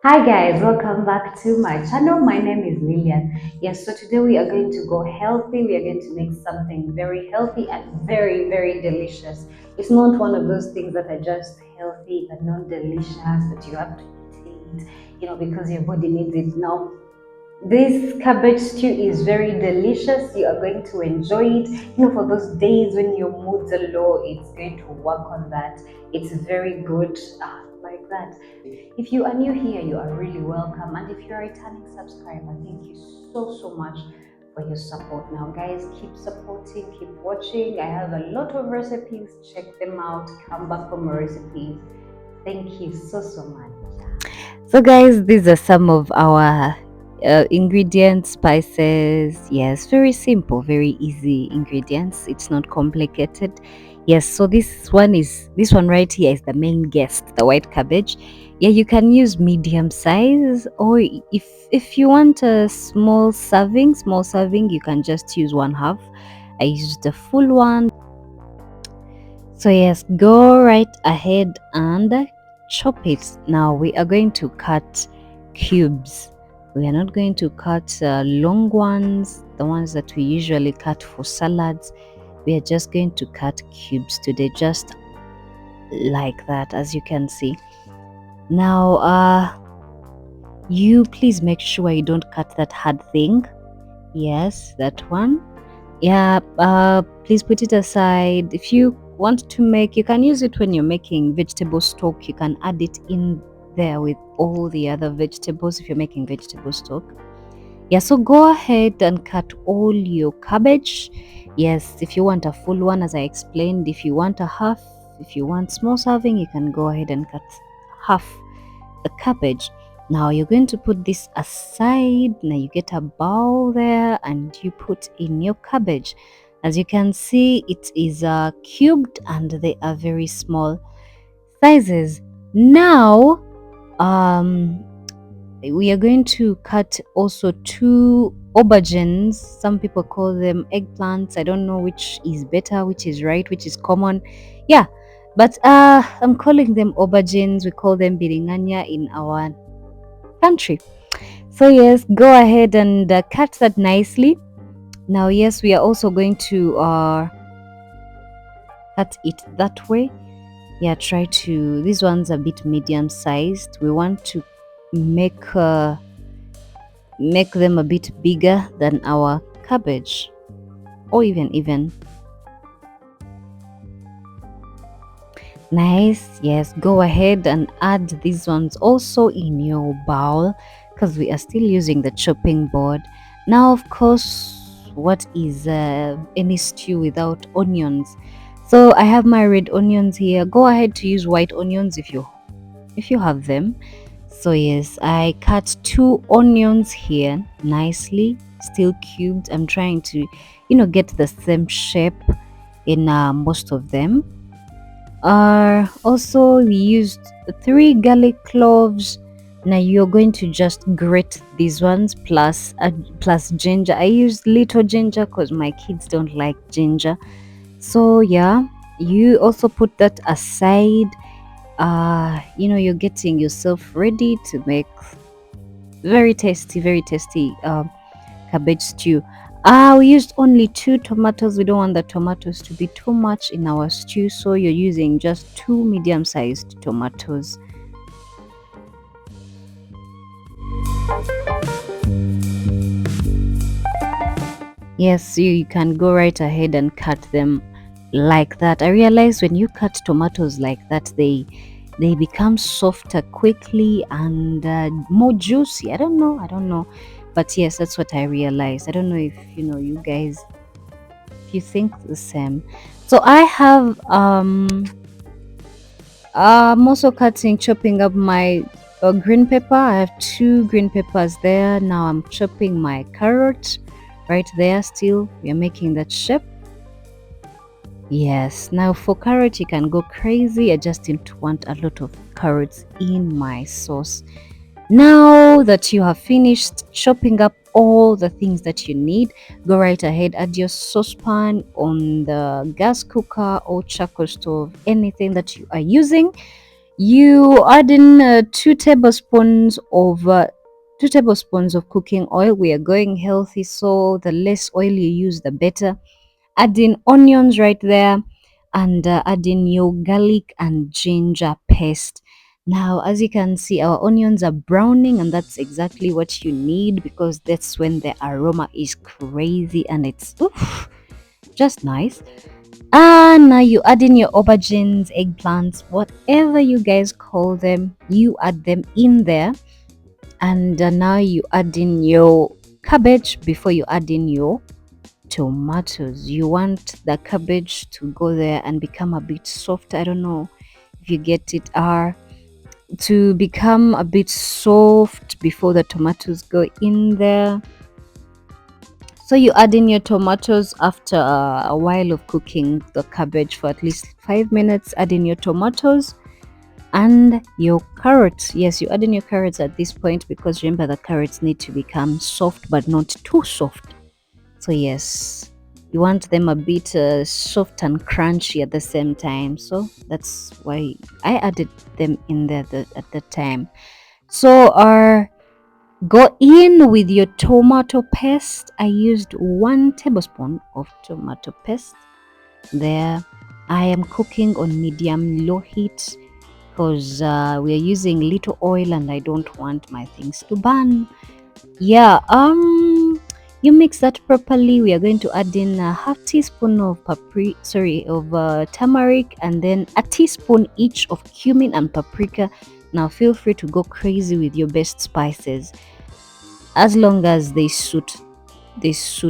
Hi guys, welcome back to my channel. My name is Lillian. Yes, so today we are going to go healthy. We are going to make something very healthy and very delicious. It's not one of those things that are just healthy but not delicious, but you have to eat it, because your body needs it. Now, this cabbage stew is very delicious. You are going to enjoy it. For those days when your moods are low, it's going to work on that. It's very good like that. If you are new here, you are really welcome. And if you're a returning subscriber, thank you so much for your support. Now, guys, keep supporting, keep watching. I have a lot of recipes. Check them out. Come back for more recipes. Thank you so much. So guys, these are some of our ingredients, spices. Yes, very simple, very easy ingredients. It's not complicated. Yes, so this one right here is the main guest, the white cabbage. Yeah, you can use medium size, or if you want a small serving, you can just use 1/2. I used the full one. So yes, go right ahead and chop it. Now we are going to cut cubes. We are not going to cut long ones, the ones that we usually cut for salads. We are just going to cut cubes today, just like that, as you can see. Now, you please make sure you don't cut that hard thing. Yes, that one. Yeah, please put it aside. If you want to make, you can use it when you're making vegetable stock. You can add it in there with all the other vegetables if you're making vegetable stock. Yeah, so go ahead and cut all your cabbage. Yes, if you want a full one, as I explained. If you want a half, if you want small serving, you can go ahead and cut half the cabbage. Now you're going to put this aside. Now you get a bowl there and you put in your cabbage. As you can see, it is cubed and they are very small sizes. Now, we are going to cut also 2 aubergines. Some people call them eggplants. I don't know which is better, which is right, which is common. Yeah, but I'm calling them aubergines. We call them biringanya in our country. So yes, go ahead and cut that nicely. Now yes, we are also going to cut it that way. Yeah, try to, these ones are a bit medium sized. We want to make them a bit bigger than our cabbage, or even nice. Yes, go ahead and add these ones also in your bowl, because we are still using the chopping board. Now, of course, what is any stew without onions? So I have my red onions here. Go ahead to use white onions if you have them. So yes, I cut 2 onions here nicely, still cubed. I'm trying to get the same shape in most of them. Also, we used 3 garlic cloves. Now you're going to just grate these ones plus ginger. I used little ginger because my kids don't like ginger. So yeah, you also put that aside. You're getting yourself ready to make very tasty cabbage stew. We used only 2 tomatoes. We don't want the tomatoes to be too much in our stew, so you're using just 2 medium-sized tomatoes. Yes, you can go right ahead and cut them like that. I realize when you cut tomatoes like that, they become softer quickly and more juicy. I don't know, but yes, that's what I realized. I don't know if you guys, if you think the same. So I have I'm also chopping up my green pepper. I have 2 green peppers there. Now I'm chopping my carrot right there. Still, we are making that shape. Yes, now for carrot you can go crazy. I just didn't want a lot of carrots in my sauce. Now that you have finished chopping up all the things that you need, go right ahead, add your saucepan on the gas cooker or charcoal stove, anything that you are using. You add in 2 tablespoons of cooking oil. We are going healthy, so the less oil you use, the better. Add in onions right there, and add in your garlic and ginger paste. Now, as you can see, our onions are browning, and that's exactly what you need because that's when the aroma is crazy and it's oof, just nice. And now you add in your aubergines, eggplants, whatever you guys call them, you add them in there. And now you add in your cabbage before you add in your tomatoes. You want the cabbage to go there and become a bit soft. I don't know if you get it, are to become a bit soft before the tomatoes go in there. So you add in your tomatoes after a while of cooking the cabbage for at least 5 minutes. Add in your tomatoes and your carrots. Yes, you add in your carrots at this point because remember the carrots need to become soft but not too soft. So yes, you want them a bit soft and crunchy at the same time. So that's why I added them in there at the time. So our go in with your tomato paste. I used 1 tablespoon of tomato paste. There, I am cooking on medium low heat because we are using little oil and I don't want my things to burn. Yeah, you mix that properly. We are going to add in a half teaspoon of turmeric, and then a teaspoon each of cumin and paprika. Now feel free to go crazy with your best spices as long as they suit this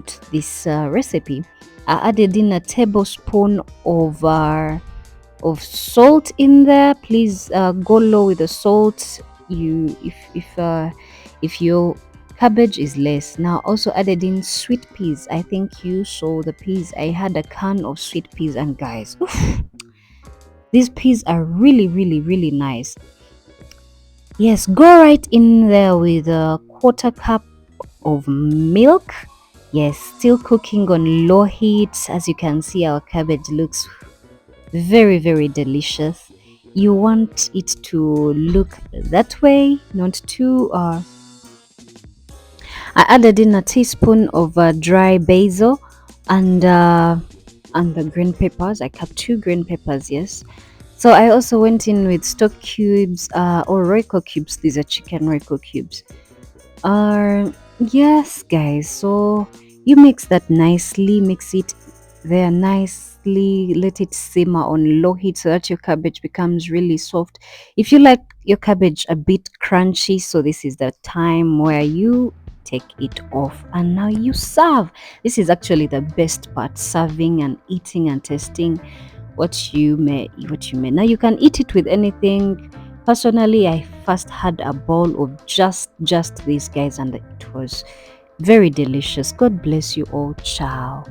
recipe. I added in a tablespoon of salt in there. Please go low with the salt. You if your cabbage is less. Now also added in sweet peas. I think you saw the peas. I had a can of sweet peas, and guys, oof, these peas are really really really nice. Yes, go right in there with a quarter cup of milk. Yes, still cooking on low heat. As you can see, our cabbage looks very very delicious. You want it to look that way, not too I added in a teaspoon of dry basil and the green peppers. I cut 2 green peppers, yes. So I also went in with stock cubes or royco cubes. These are chicken royco cubes. Yes, guys. So you mix that nicely, mix it there nicely, let it simmer on low heat so that your cabbage becomes really soft. If you like your cabbage a bit crunchy, so this is the time where you take it off and now you serve. This is actually the best part, serving and eating and tasting what you may. Now you can eat it with anything. Personally, I first had a bowl of just these guys and it was very delicious. God bless you all. Ciao.